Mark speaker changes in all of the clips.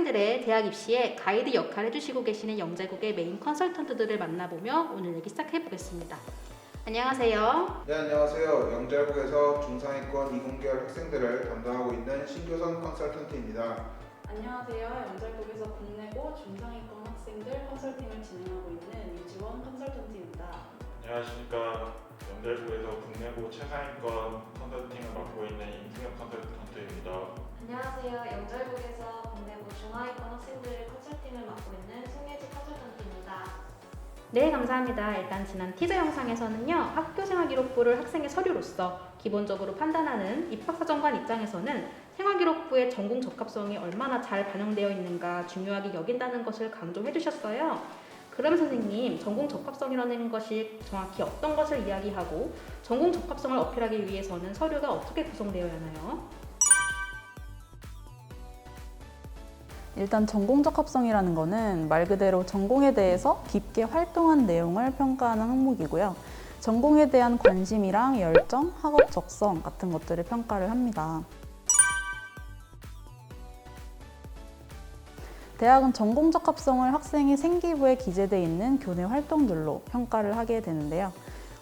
Speaker 1: 학생들의 대학 입시에 가이드 역할을 해주시고 계시는 영재국의 메인 컨설턴트들을 만나보며 오늘 얘기 시작해보겠습니다. 안녕하세요.
Speaker 2: 네, 안녕하세요. 영재국에서 중상위권 이공계열 학생들을 담당하고 있는 신교선 컨설턴트입니다.
Speaker 3: 안녕하세요. 영재국에서 국내고 중상위권 학생들 컨설팅을 진행하고 있는 유지원 컨설턴트입니다.
Speaker 4: 안녕하십니까. 영재국에서 국내고 최상위권 컨설팅을 맡고 있는 임승혁 컨설턴트입니다.
Speaker 5: 안녕하세요. 영재국에서 국내고 중하위권 학생들 컨설팅을 맡고 있는 송예지 컨설턴트입니다.
Speaker 1: 네, 감사합니다. 일단 지난 티저 영상에서는요, 학교생활기록부를 학생의 서류로서 기본적으로 판단하는 입학사정관 입장에서는 생활기록부의 전공 적합성이 얼마나 잘 반영되어 있는가 중요하게 여긴다는 것을 강조해 주셨어요. 그럼 선생님, 전공 적합성이라는 것이 정확히 어떤 것을 이야기하고 전공 적합성을 어필하기 위해서는 서류가 어떻게 구성되어야 하나요?
Speaker 3: 일단 전공적합성이라는 거는 말 그대로 전공에 대해서 깊게 활동한 내용을 평가하는 항목이고요. 전공에 대한 관심이랑 열정, 학업 적성 같은 것들을 평가를 합니다. 대학은 전공적합성을 학생의 생기부에 기재되어 있는 교내 활동들로 평가를 하게 되는데요.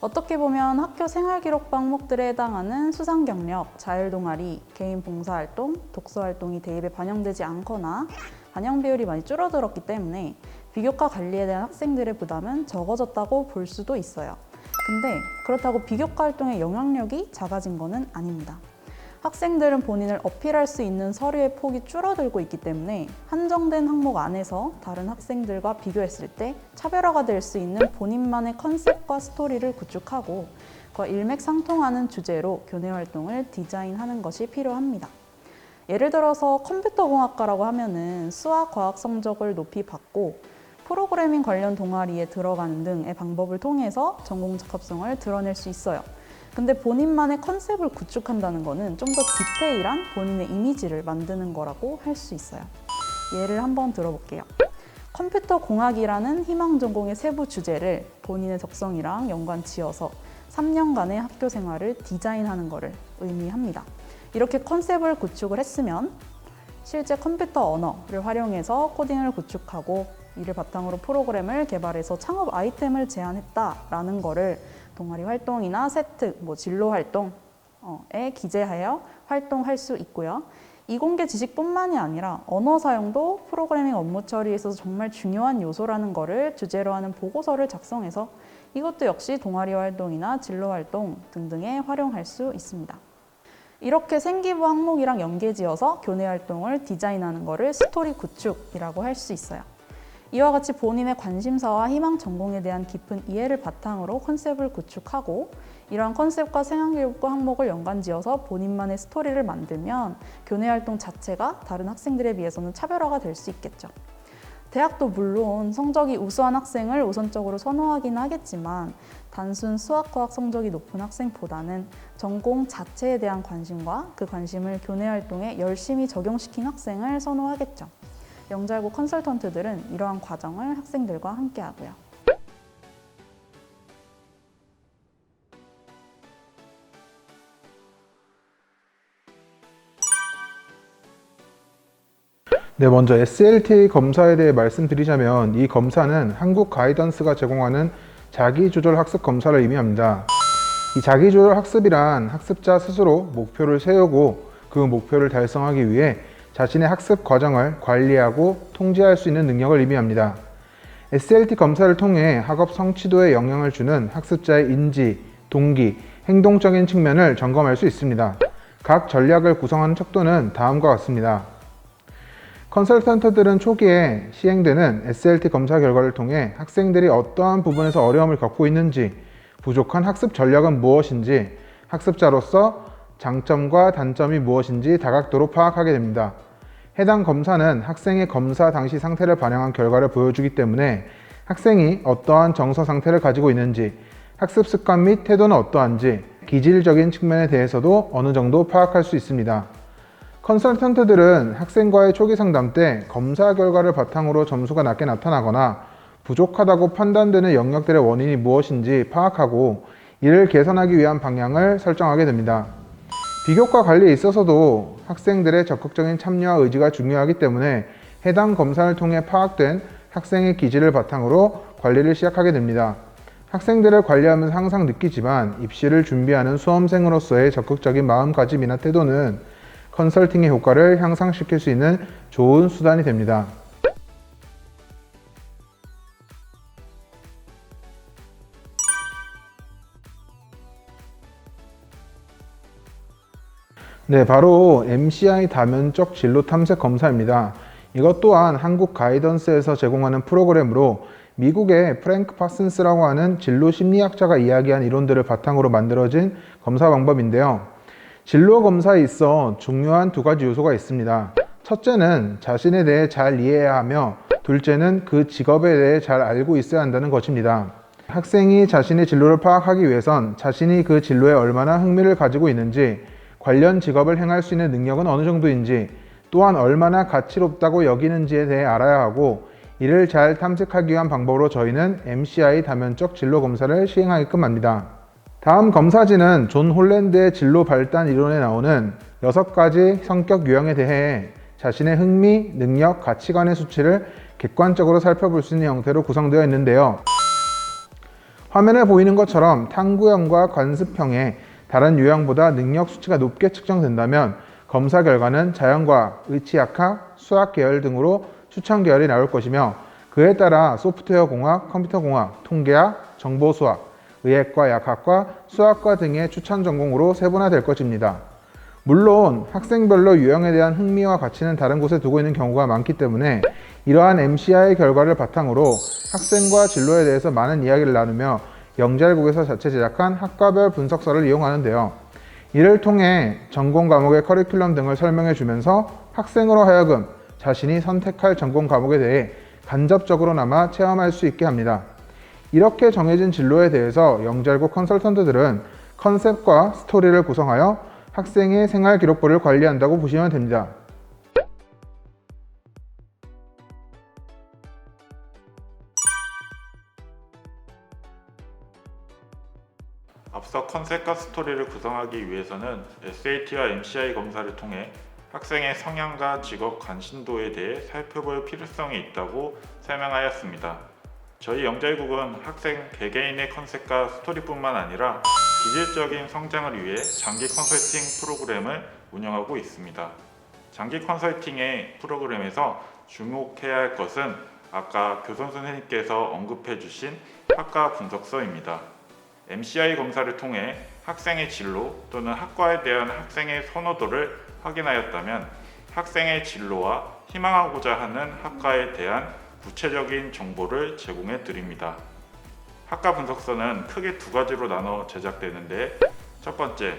Speaker 3: 어떻게 보면 학교 생활기록부 항목들에 해당하는 수상 경력, 자율동아리, 개인 봉사활동, 독서활동이 대입에 반영되지 않거나 반영 비율이 많이 줄어들었기 때문에 비교과 관리에 대한 학생들의 부담은 적어졌다고 볼 수도 있어요. 근데 그렇다고 비교과 활동의 영향력이 작아진 것은 아닙니다. 학생들은 본인을 어필할 수 있는 서류의 폭이 줄어들고 있기 때문에 한정된 항목 안에서 다른 학생들과 비교했을 때 차별화가 될 수 있는 본인만의 컨셉과 스토리를 구축하고 그와 일맥상통하는 주제로 교내 활동을 디자인하는 것이 필요합니다. 예를 들어서 컴퓨터공학과라고 하면은 수학, 과학 성적을 높이 받고 프로그래밍 관련 동아리에 들어가는 등의 방법을 통해서 전공 적합성을 드러낼 수 있어요. 근데 본인만의 컨셉을 구축한다는 것은 좀 더 디테일한 본인의 이미지를 만드는 거라고 할 수 있어요. 예를 한번 들어볼게요. 컴퓨터 공학이라는 희망 전공의 세부 주제를 본인의 적성이랑 연관 지어서 3년간의 학교 생활을 디자인하는 것을 의미합니다. 이렇게 컨셉을 구축을 했으면 실제 컴퓨터 언어를 활용해서 코딩을 구축하고 이를 바탕으로 프로그램을 개발해서 창업 아이템을 제안했다라는 거를 동아리 활동이나 세특, 진로 활동에 기재하여 활동할 수 있고요. 이공계 지식뿐만이 아니라 언어 사용도 프로그래밍 업무 처리에 있어서 정말 중요한 요소라는 것을 주제로 하는 보고서를 작성해서 이것도 역시 동아리 활동이나 진로 활동 등등에 활용할 수 있습니다. 이렇게 생기부 항목이랑 연계지어서 교내 활동을 디자인하는 것을 스토리 구축이라고 할 수 있어요. 이와 같이 본인의 관심사와 희망 전공에 대한 깊은 이해를 바탕으로 컨셉을 구축하고 이러한 컨셉과 생활기록부 항목을 연관지어서 본인만의 스토리를 만들면 교내 활동 자체가 다른 학생들에 비해서는 차별화가 될 수 있겠죠. 대학도 물론 성적이 우수한 학생을 우선적으로 선호하기는 하겠지만 단순 수학과학 성적이 높은 학생보다는 전공 자체에 대한 관심과 그 관심을 교내 활동에 열심히 적용시킨 학생을 선호하겠죠. 영재국 컨설턴트들은 이러한 과정을 학생들과 함께 하고요.
Speaker 2: 네, 먼저 SLT 검사에 대해 말씀드리자면 이 검사는 한국 가이던스가 제공하는 자기조절 학습 검사를 의미합니다. 이 자기조절 학습이란 학습자 스스로 목표를 세우고 그 목표를 달성하기 위해 자신의 학습 과정을 관리하고 통제할 수 있는 능력을 의미합니다. SLT 검사를 통해 학업 성취도에 영향을 주는 학습자의 인지, 동기, 행동적인 측면을 점검할 수 있습니다. 각 전략을 구성하는 척도는 다음과 같습니다. 컨설턴트들은 초기에 시행되는 SLT 검사 결과를 통해 학생들이 어떠한 부분에서 어려움을 겪고 있는지, 부족한 학습 전략은 무엇인지, 학습자로서 장점과 단점이 무엇인지 다각도로 파악하게 됩니다. 해당 검사는 학생의 검사 당시 상태를 반영한 결과를 보여주기 때문에 학생이 어떠한 정서 상태를 가지고 있는지, 학습 습관 및 태도는 어떠한지, 기질적인 측면에 대해서도 어느 정도 파악할 수 있습니다. 컨설턴트들은 학생과의 초기 상담 때 검사 결과를 바탕으로 점수가 낮게 나타나거나 부족하다고 판단되는 영역들의 원인이 무엇인지 파악하고 이를 개선하기 위한 방향을 설정하게 됩니다. 비교과 관리에 있어서도 학생들의 적극적인 참여와 의지가 중요하기 때문에 해당 검사를 통해 파악된 학생의 기질을 바탕으로 관리를 시작하게 됩니다. 학생들을 관리하면서 항상 느끼지만 입시를 준비하는 수험생으로서의 적극적인 마음가짐이나 태도는 컨설팅의 효과를 향상시킬 수 있는 좋은 수단이 됩니다. 네, 바로 MCI 다면적 진로 탐색 검사입니다. 이것 또한 한국 가이던스에서 제공하는 프로그램으로 미국의 프랭크 파슨스라고 하는 진로 심리학자가 이야기한 이론들을 바탕으로 만들어진 검사 방법인데요. 진로 검사에 있어 중요한 두 가지 요소가 있습니다. 첫째는 자신에 대해 잘 이해해야 하며, 둘째는 그 직업에 대해 잘 알고 있어야 한다는 것입니다. 학생이 자신의 진로를 파악하기 위해선 자신이 그 진로에 얼마나 흥미를 가지고 있는지, 관련 직업을 행할 수 있는 능력은 어느 정도인지, 또한 얼마나 가치롭다고 여기는지에 대해 알아야 하고, 이를 잘 탐색하기 위한 방법으로 저희는 MCI 다면적 진로 검사를 시행하게끔 합니다. 다음 검사지는 존 홀랜드의 진로 발단 이론에 나오는 6가지 성격 유형에 대해 자신의 흥미, 능력, 가치관의 수치를 객관적으로 살펴볼 수 있는 형태로 구성되어 있는데요. 화면에 보이는 것처럼 탐구형과 관습형의 다른 유형보다 능력 수치가 높게 측정된다면 검사 결과는 자연과학, 의치학학, 수학 계열 등으로 추천 계열이 나올 것이며, 그에 따라 소프트웨어 공학, 컴퓨터 공학, 통계학, 정보수학, 의학과 약학과 수학과 등의 추천 전공으로 세분화될 것입니다. 물론 학생별로 유형에 대한 흥미와 가치는 다른 곳에 두고 있는 경우가 많기 때문에 이러한 MCI 결과를 바탕으로 학생과 진로에 대해서 많은 이야기를 나누며 영재국에서 자체 제작한 학과별 분석서를 이용하는데요. 이를 통해 전공 과목의 커리큘럼 등을 설명해 주면서 학생으로 하여금 자신이 선택할 전공 과목에 대해 간접적으로나마 체험할 수 있게 합니다. 이렇게 정해진 진로에 대해서 영재국 컨설턴트들은 컨셉과 스토리를 구성하여 학생의 생활 기록부를 관리한다고 보시면 됩니다.
Speaker 4: 앞서 컨셉과 스토리를 구성하기 위해서는 SAT와 MCI 검사를 통해 학생의 성향과 직업 관심도에 대해 살펴볼 필요성이 있다고 설명하였습니다. 저희 영재국은 학생 개개인의 컨셉과 스토리뿐만 아니라 기질적인 성장을 위해 장기 컨설팅 프로그램을 운영하고 있습니다. 장기 컨설팅의 프로그램에서 주목해야 할 것은 아까 교선 선생님께서 언급해 주신 학과 분석서입니다. MCI 검사를 통해 학생의 진로 또는 학과에 대한 학생의 선호도를 확인하였다면 학생의 진로와 희망하고자 하는 학과에 대한 구체적인 정보를 제공해 드립니다. 학과 분석서는 크게 두 가지로 나눠 제작되는데, 첫 번째,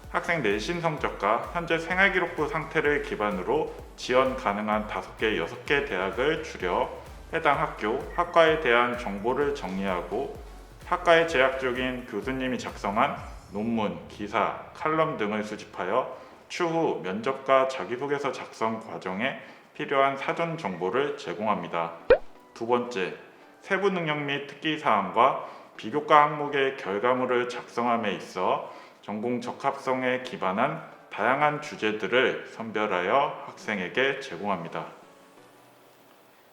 Speaker 4: 학생 내신 성적과 현재 생활기록부 상태를 기반으로 지원 가능한 5개, 6개 대학을 추려 해당 학교, 학과에 대한 정보를 정리하고 학과에 재학 중인 교수님이 작성한 논문, 기사, 칼럼 등을 수집하여 추후 면접과 자기소개서 작성 과정에 필요한 사전 정보를 제공합니다. 두 번째, 세부 능력 및 특기 사항과 비교과 항목의 결과물을 작성함에 있어 전공 적합성에 기반한 다양한 주제들을 선별하여 학생에게 제공합니다.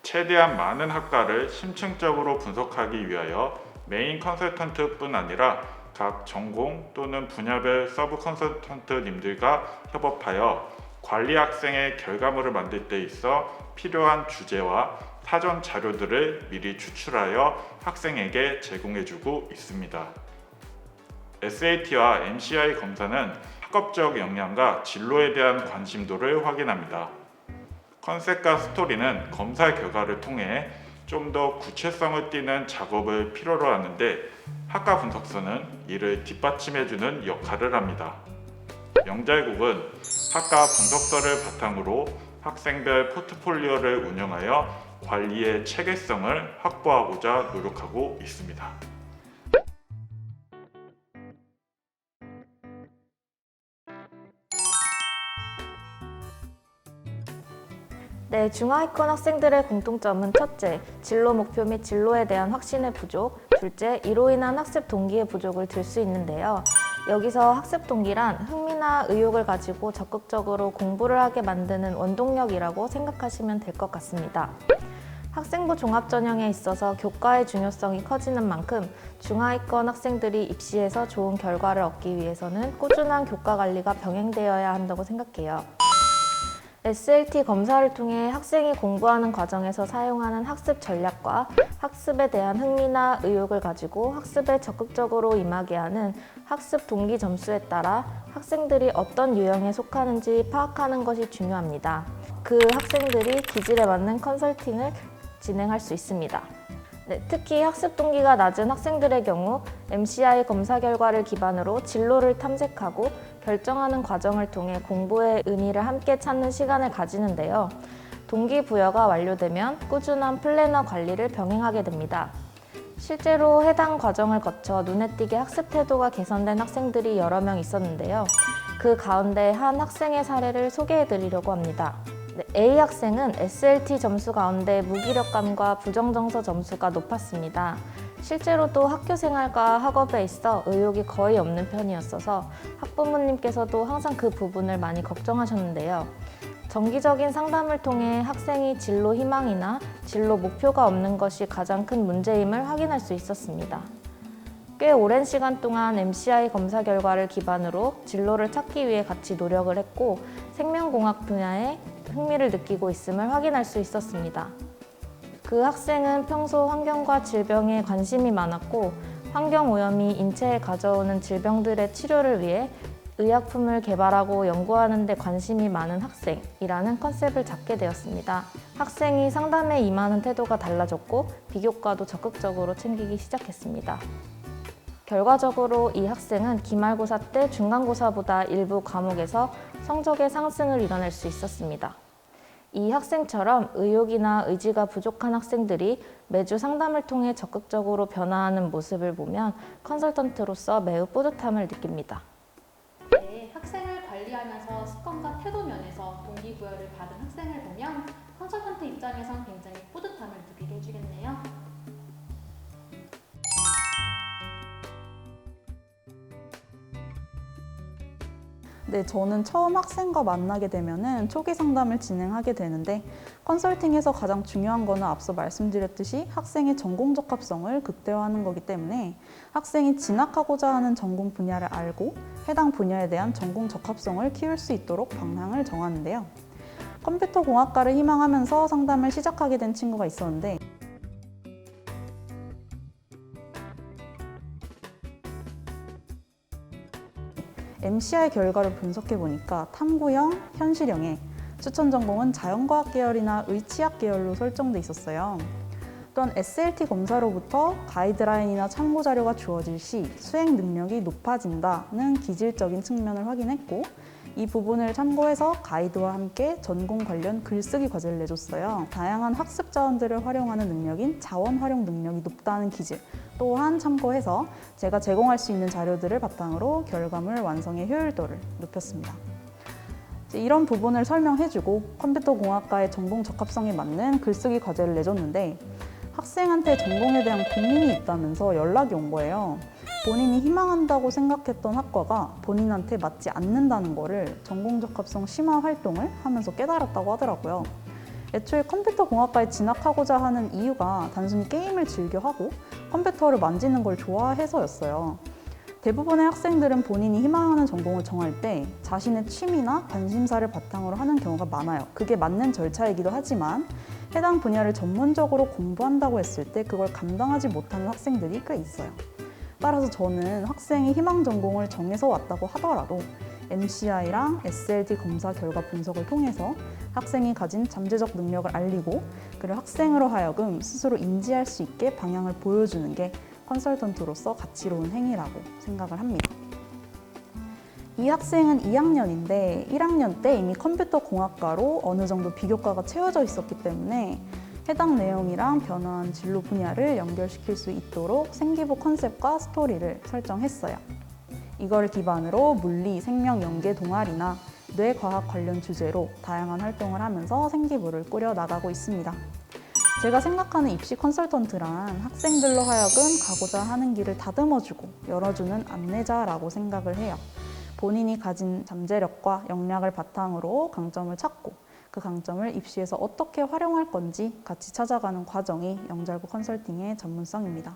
Speaker 4: 최대한 많은 학과를 심층적으로 분석하기 위하여 메인 컨설턴트뿐 아니라 각 전공 또는 분야별 서브 컨설턴트님들과 협업하여 관리 학생의 결과물을 만들 때 있어 필요한 주제와 사전 자료들을 미리 추출하여 학생에게 제공해주고 있습니다. SAT와 MCI 검사는 학업적 역량과 진로에 대한 관심도를 확인합니다. 컨셉과 스토리는 검사 결과를 통해 좀 더 구체성을 띠는 작업을 필요로 하는데, 학과 분석서는 이를 뒷받침해주는 역할을 합니다. 영재국은 학과 분석서를 바탕으로 학생별 포트폴리오를 운영하여 관리의 체계성을 확보하고자 노력하고 있습니다.
Speaker 5: 네, 중하위권 학생들의 공통점은 첫째, 진로 목표 및 진로에 대한 확신의 부족, 둘째, 이로 인한 학습 동기의 부족을 들 수 있는데요. 여기서 학습 동기란 흥미나 의욕을 가지고 적극적으로 공부를 하게 만드는 원동력이라고 생각하시면 될 것 같습니다. 학생부 종합전형에 있어서 교과의 중요성이 커지는 만큼 중하위권 학생들이 입시에서 좋은 결과를 얻기 위해서는 꾸준한 교과 관리가 병행되어야 한다고 생각해요. SLT 검사를 통해 학생이 공부하는 과정에서 사용하는 학습 전략과 학습에 대한 흥미나 의욕을 가지고 학습에 적극적으로 임하게 하는 학습 동기 점수에 따라 학생들이 어떤 유형에 속하는지 파악하는 것이 중요합니다. 그 학생들이 기질에 맞는 컨설팅을 진행할 수 있습니다. 특히 학습 동기가 낮은 학생들의 경우 MCI 검사 결과를 기반으로 진로를 탐색하고 결정하는 과정을 통해 공부의 의미를 함께 찾는 시간을 가지는데요. 동기부여가 완료되면 꾸준한 플래너 관리를 병행하게 됩니다. 실제로 해당 과정을 거쳐 눈에 띄게 학습 태도가 개선된 학생들이 여러 명 있었는데요. 그 가운데 한 학생의 사례를 소개해 드리려고 합니다. A 학생은 SLT 점수 가운데 무기력감과 부정정서 점수가 높았습니다. 실제로도 학교 생활과 학업에 있어 의욕이 거의 없는 편이었어서 학부모님께서도 항상 그 부분을 많이 걱정하셨는데요. 정기적인 상담을 통해 학생이 진로 희망이나 진로 목표가 없는 것이 가장 큰 문제임을 확인할 수 있었습니다. 꽤 오랜 시간 동안 MCI 검사 결과를 기반으로 진로를 찾기 위해 같이 노력을 했고 생명공학 분야에 흥미를 느끼고 있음을 확인할 수 있었습니다. 그 학생은 평소 환경과 질병에 관심이 많았고 환경오염이 인체에 가져오는 질병들의 치료를 위해 의약품을 개발하고 연구하는 데 관심이 많은 학생이라는 컨셉을 잡게 되었습니다. 학생이 상담에 임하는 태도가 달라졌고 비교과도 적극적으로 챙기기 시작했습니다. 결과적으로 이 학생은 기말고사 때 중간고사보다 일부 과목에서 성적의 상승을 이뤄낼 수 있었습니다. 이 학생처럼 의욕이나 의지가 부족한 학생들이 매주 상담을 통해 적극적으로 변화하는 모습을 보면 컨설턴트로서 매우 뿌듯함을 느낍니다.
Speaker 1: 네, 학생을 관리하면서 습관과 태도 면에서 동기부여를 받은 학생을 보면 컨설턴트 입장에선 굉장히 뿌듯함을 느끼게 해주겠네요.
Speaker 3: 네, 저는 처음 학생과 만나게 되면은 초기 상담을 진행하게 되는데 컨설팅에서 가장 중요한 거는 앞서 말씀드렸듯이 학생의 전공 적합성을 극대화하는 거기 때문에 학생이 진학하고자 하는 전공 분야를 알고 해당 분야에 대한 전공 적합성을 키울 수 있도록 방향을 정하는데요. 컴퓨터 공학과를 희망하면서 상담을 시작하게 된 친구가 있었는데 MCI 결과를 분석해 보니까 탐구형, 현실형에 추천 전공은 자연과학 계열이나 의치학 계열로 설정돼 있었어요. 또한 SLT 검사로부터 가이드라인이나 참고 자료가 주어질 시 수행 능력이 높아진다는 기질적인 측면을 확인했고 이 부분을 참고해서 가이드와 함께 전공 관련 글쓰기 과제를 내줬어요. 다양한 학습 자원들을 활용하는 능력인 자원 활용 능력이 높다는 기질 또한 참고해서 제가 제공할 수 있는 자료들을 바탕으로 결과물 완성의 효율도를 높였습니다. 이런 부분을 설명해주고 컴퓨터 공학과의 전공 적합성에 맞는 글쓰기 과제를 내줬는데 학생한테 전공에 대한 고민이 있다면서 연락이 온 거예요. 본인이 희망한다고 생각했던 학과가 본인한테 맞지 않는다는 거를 전공 적합성 심화 활동을 하면서 깨달았다고 하더라고요. 애초에 컴퓨터 공학과에 진학하고자 하는 이유가 단순히 게임을 즐겨하고 컴퓨터를 만지는 걸 좋아해서였어요. 대부분의 학생들은 본인이 희망하는 전공을 정할 때 자신의 취미나 관심사를 바탕으로 하는 경우가 많아요. 그게 맞는 절차이기도 하지만 해당 분야를 전문적으로 공부한다고 했을 때 그걸 감당하지 못하는 학생들이 꽤 있어요. 따라서 저는 학생이 희망 전공을 정해서 왔다고 하더라도 MCI랑 SLT 검사 결과 분석을 통해서 학생이 가진 잠재적 능력을 알리고 그를 학생으로 하여금 스스로 인지할 수 있게 방향을 보여주는 게 컨설턴트로서 가치로운 행위라고 생각을 합니다. 이 학생은 2학년인데 1학년 때 이미 컴퓨터 공학과로 어느 정도 비교과가 채워져 있었기 때문에 해당 내용이랑 변화한 진로 분야를 연결시킬 수 있도록 생기부 컨셉과 스토리를 설정했어요. 이걸 기반으로 물리, 생명, 연계 동아리나 뇌과학 관련 주제로 다양한 활동을 하면서 생기부를 꾸려나가고 있습니다. 제가 생각하는 입시 컨설턴트란 학생들로 하여금 가고자 하는 길을 다듬어주고 열어주는 안내자라고 생각을 해요. 본인이 가진 잠재력과 역량을 바탕으로 강점을 찾고 그 강점을 입시에서 어떻게 활용할 건지 같이 찾아가는 과정이 영잘고 컨설팅의 전문성입니다.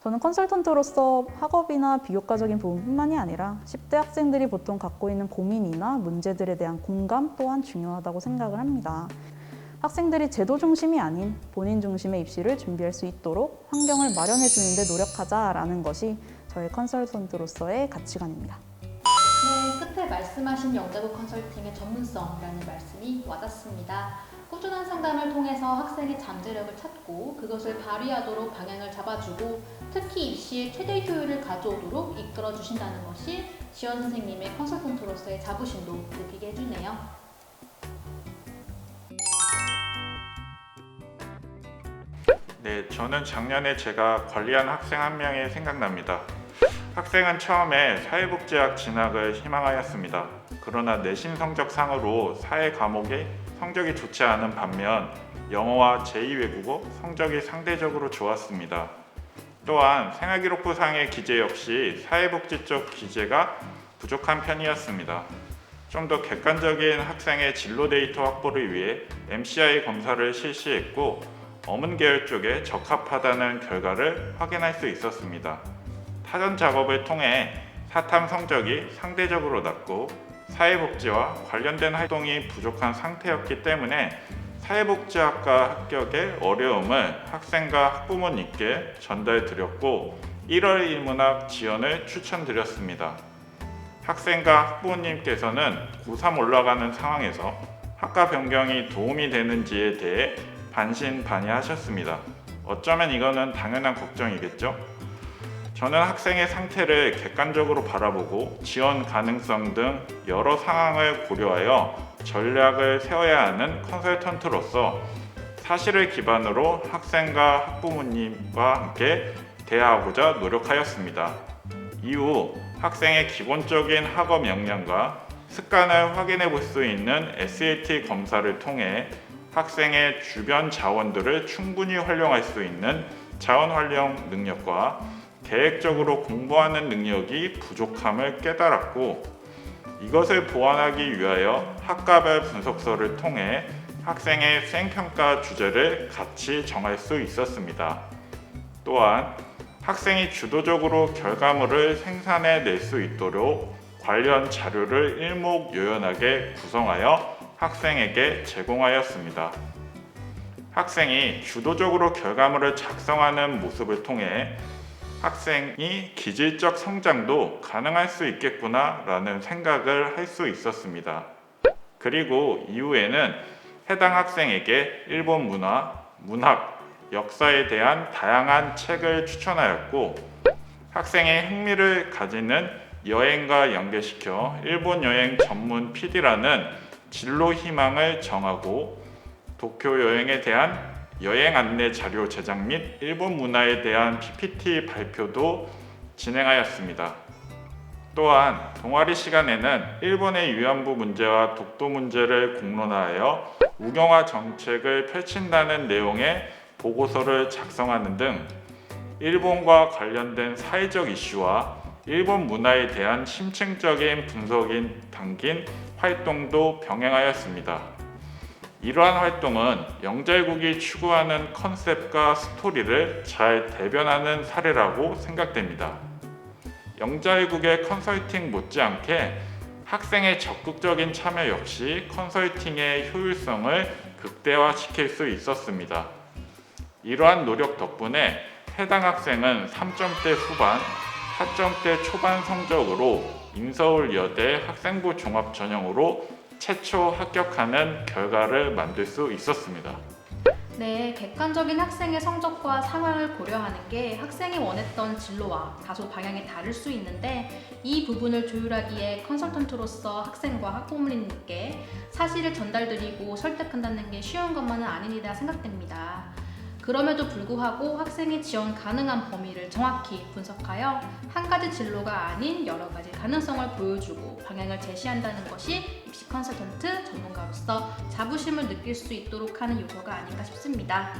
Speaker 3: 저는 컨설턴트로서 학업이나 비교과적인 부분뿐만이 아니라 10대 학생들이 보통 갖고 있는 고민이나 문제들에 대한 공감 또한 중요하다고 생각을 합니다. 학생들이 제도 중심이 아닌 본인 중심의 입시를 준비할 수 있도록 환경을 마련해 주는 데 노력하자라는 것이 저의 컨설턴트로서의 가치관입니다.
Speaker 1: 네, 끝에 말씀하신 영재고 컨설팅의 전문성이라는 말씀이 와닿습니다. 꾸준한 상담을 통해서 학생의 잠재력을 찾고 그것을 발휘하도록 방향을 잡아주고 특히 입시의 최대 효율을 가져오도록 이끌어 주신다는 것이 지원 선생님의 컨설턴트로서의 자부심도 느끼게 해주네요.
Speaker 4: 네, 저는 작년에 제가 관리한 학생 한 명이 생각납니다. 학생은 처음에 사회복지학 진학을 희망하였습니다. 그러나 내신 성적 상으로 사회 과목이 성적이 좋지 않은 반면 영어와 제2외국어 성적이 상대적으로 좋았습니다. 또한 생활기록부상의 기재 역시 사회복지 쪽 기재가 부족한 편이었습니다. 좀 더 객관적인 학생의 진로 데이터 확보를 위해 MCI 검사를 실시했고 어문 계열 쪽에 적합하다는 결과를 확인할 수 있었습니다. 타전 작업을 통해 사탐 성적이 상대적으로 낮고 사회복지와 관련된 활동이 부족한 상태였기 때문에 사회복지학과 합격의 어려움을 학생과 학부모님께 전달드렸고 1월 일문학 지원을 추천드렸습니다. 학생과 학부모님께서는 고3 올라가는 상황에서 학과 변경이 도움이 되는지에 대해 반신반의하셨습니다. 어쩌면 이거는 당연한 걱정이겠죠? 저는 학생의 상태를 객관적으로 바라보고 지원 가능성 등 여러 상황을 고려하여 전략을 세워야 하는 컨설턴트로서 사실을 기반으로 학생과 학부모님과 함께 대화하고자 노력하였습니다. 이후 학생의 기본적인 학업 역량과 습관을 확인해 볼 수 있는 SAT 검사를 통해 학생의 주변 자원들을 충분히 활용할 수 있는 자원 활용 능력과 계획적으로 공부하는 능력이 부족함을 깨달았고 이것을 보완하기 위하여 학과별 분석서를 통해 학생의 수행평가 주제를 같이 정할 수 있었습니다. 또한 학생이 주도적으로 결과물을 생산해낼 수 있도록 관련 자료를 일목요연하게 구성하여 학생에게 제공하였습니다. 학생이 주도적으로 결과물을 작성하는 모습을 통해 학생이 기질적 성장도 가능할 수 있겠구나라는 생각을 할 수 있었습니다. 그리고 이후에는 해당 학생에게 일본 문화, 문학, 역사에 대한 다양한 책을 추천하였고 학생의 흥미를 가지는 여행과 연계시켜 일본 여행 전문 PD라는 진로 희망을 정하고 도쿄 여행에 대한 여행 안내 자료 제작 및 일본 문화에 대한 PPT 발표도 진행하였습니다. 또한 동아리 시간에는 일본의 위안부 문제와 독도 문제를 공론화하여 우경화 정책을 펼친다는 내용의 보고서를 작성하는 등 일본과 관련된 사회적 이슈와 일본 문화에 대한 심층적인 분석이 담긴 활동도 병행하였습니다. 이러한 활동은 영잘국이 추구하는 컨셉과 스토리를 잘 대변하는 사례라고 생각됩니다. 영잘국의 컨설팅 못지않게 학생의 적극적인 참여 역시 컨설팅의 효율성을 극대화시킬 수 있었습니다. 이러한 노력 덕분에 해당 학생은 3점대 후반, 4점대 초반 성적으로 인서울여대 학생부 종합 전형으로 최초 합격하는 결과를 만들 수 있었습니다.
Speaker 1: 네, 객관적인 학생의 성적과 상황을 고려하는 게 학생이 원했던 진로와 다소 방향이 다를 수 있는데 이 부분을 조율하기에 컨설턴트로서 학생과 학부모님께 사실을 전달드리고 설득한다는 게 쉬운 것만은 아니리라 생각됩니다. 그럼에도 불구하고 학생이 지원 가능한 범위를 정확히 분석하여 한 가지 진로가 아닌 여러 가지 가능성을 보여주고 방향을 제시한다는 것이 입시 컨설턴트 전문가로서 자부심을 느낄 수 있도록 하는 요소가 아닌가 싶습니다.